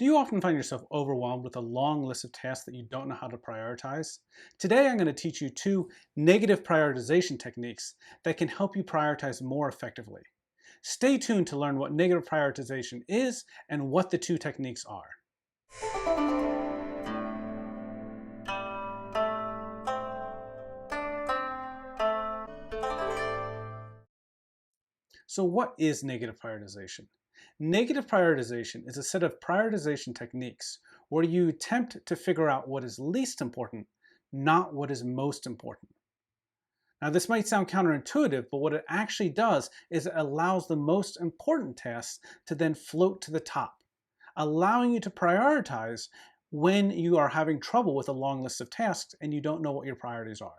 Do you often find yourself overwhelmed with a long list of tasks that you don't know how to prioritize? Today I'm going to teach you two negative prioritization techniques that can help you prioritize more effectively. Stay tuned to learn what negative prioritization is and what the two techniques are. So what is negative prioritization? Negative prioritization is a set of prioritization techniques where you attempt to figure out what is least important, not what is most important. Now, this might sound counterintuitive, but what it actually does is it allows the most important tasks to then float to the top, allowing you to prioritize when you are having trouble with a long list of tasks and you don't know what your priorities are.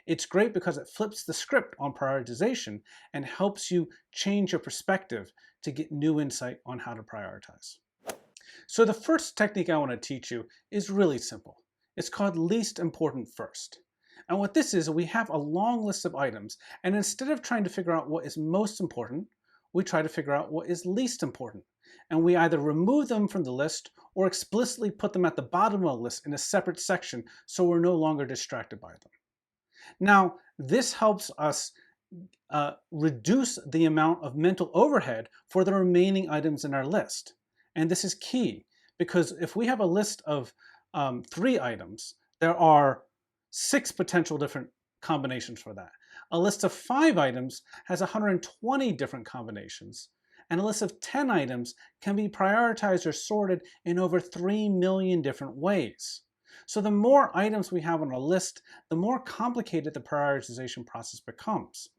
It's great because it flips the script on prioritization and helps you change your perspective to get new insight on how to prioritize. So the first technique I want to teach you is really simple. It's called least important first. And what this is, we have a long list of items, and instead of trying to figure out what is most important, we try to figure out what is least important. And we either remove them from the list or explicitly put them at the bottom of the list in a separate section so we're no longer distracted by them. Now, this helps us reduce the amount of mental overhead for the remaining items in our list. And this is key because if we have a list of 3 items, there are 6 potential different combinations for that. A list of 5 items has 120 different combinations, and a list of 10 items can be prioritized or sorted in over 3 million different ways. So the more items we have on a list, the more complicated the prioritization process becomes.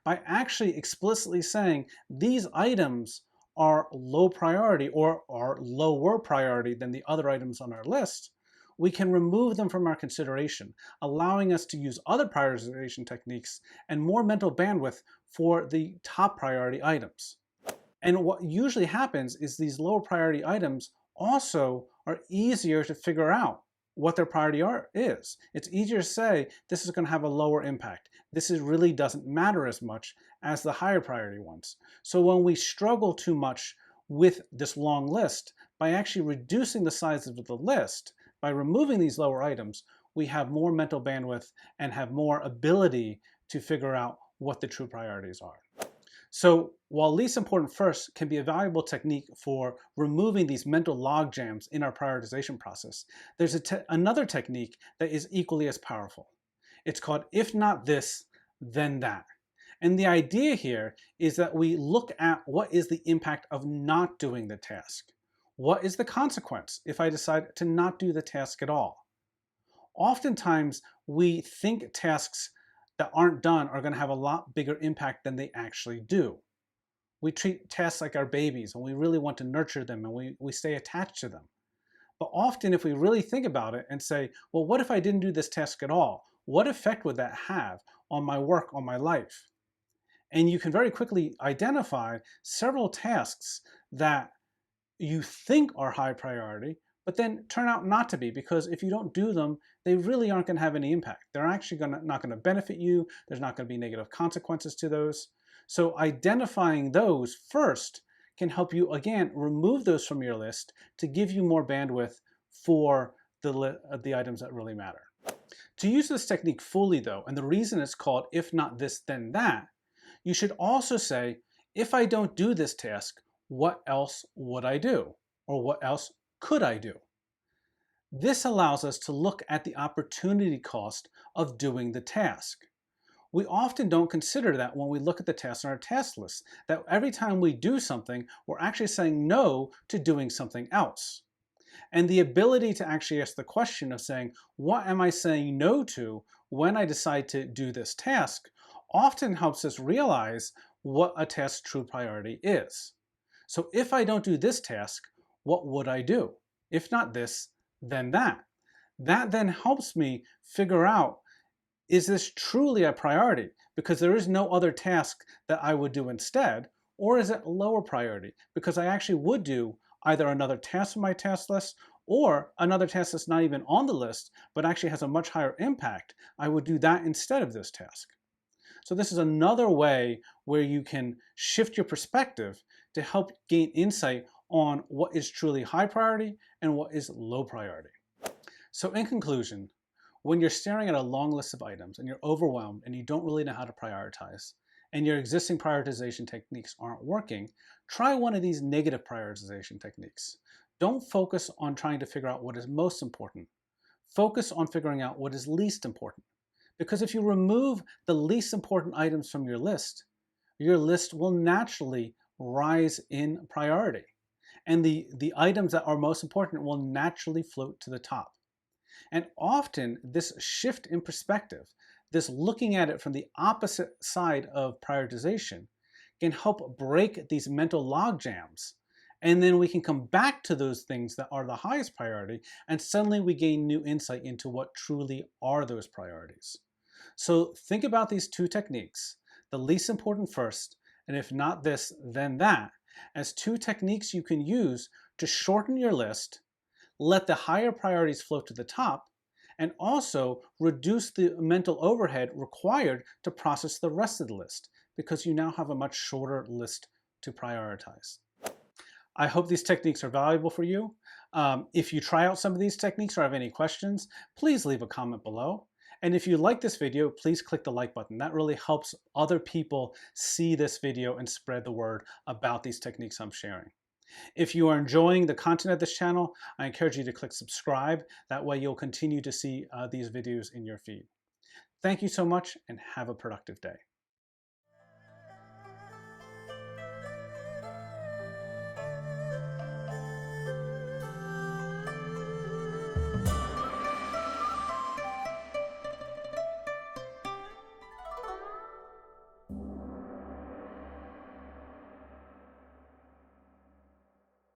By actually explicitly saying these items are low priority or are lower priority than the other items on our list, we can remove them from our consideration, allowing us to use other prioritization techniques and more mental bandwidth for the top priority items. And what usually happens is these lower priority items also are easier to figure out what their priority is. It's easier to say this is going to have a lower impact. This really doesn't matter as much as the higher priority ones. So when we struggle too much with this long list, by actually reducing the size of the list, by removing these lower items, we have more mental bandwidth and have more ability to figure out what the true priorities are. So while least important first can be a valuable technique for removing these mental log jams in our prioritization process, there's another technique that is equally as powerful. It's called if not this, then that. And the idea here is that we look at what is the impact of not doing the task. What is the consequence if I decide to not do the task at all? Oftentimes, we think tasks that aren't done are going to have a lot bigger impact than they actually do. We treat tasks like our babies and we really want to nurture them and we stay attached to them. But often if we really think about it and say, well, what if I didn't do this task at all? What effect would that have on my work, on my life? And you can very quickly identify several tasks that you think are high priority, but then turn out not to be, because if you don't do them, they really aren't going to have any impact. They're actually not going to benefit you. There's not going to be negative consequences to those. So identifying those first can help you, again, remove those from your list to give you more bandwidth for the items that really matter. To use this technique fully, though, and the reason it's called if not this, then that, you should also say, if I don't do this task, what else would I do? Or what else could I do? This allows us to look at the opportunity cost of doing the task. We often don't consider that when we look at the tasks on our task list, that every time we do something, we're actually saying no to doing something else. And the ability to actually ask the question of saying, what am I saying no to when I decide to do this task, often helps us realize what a task's true priority is. So if I don't do this task, what would I do? If not this, then that. That then helps me figure out, is this truly a priority? Because there is no other task that I would do instead, or is it lower priority? Because I actually would do either another task on my task list or another task that's not even on the list, but actually has a much higher impact. I would do that instead of this task. So this is another way where you can shift your perspective to help gain insight on what is truly high priority and what is low priority. So in conclusion, when you're staring at a long list of items and you're overwhelmed and you don't really know how to prioritize, and your existing prioritization techniques aren't working, try one of these negative prioritization techniques. Don't focus on trying to figure out what is most important. Focus on figuring out what is least important. Because if you remove the least important items from your list will naturally rise in priority. And the items that are most important will naturally float to the top. And often this shift in perspective, this looking at it from the opposite side of prioritization, can help break these mental log jams. And then we can come back to those things that are the highest priority, and suddenly we gain new insight into what truly are those priorities. So think about these two techniques, the least important first, and if not this, then that, as two techniques you can use to shorten your list, let the higher priorities float to the top, and also reduce the mental overhead required to process the rest of the list, because you now have a much shorter list to prioritize. I hope these techniques are valuable for you. If you try out some of these techniques or have any questions, please leave a comment below. And if you like this video, please click the like button. That really helps other people see this video and spread the word about these techniques I'm sharing. If you are enjoying the content of this channel, I encourage you to click subscribe. That way you'll continue to see these videos in your feed. Thank you so much and have a productive day.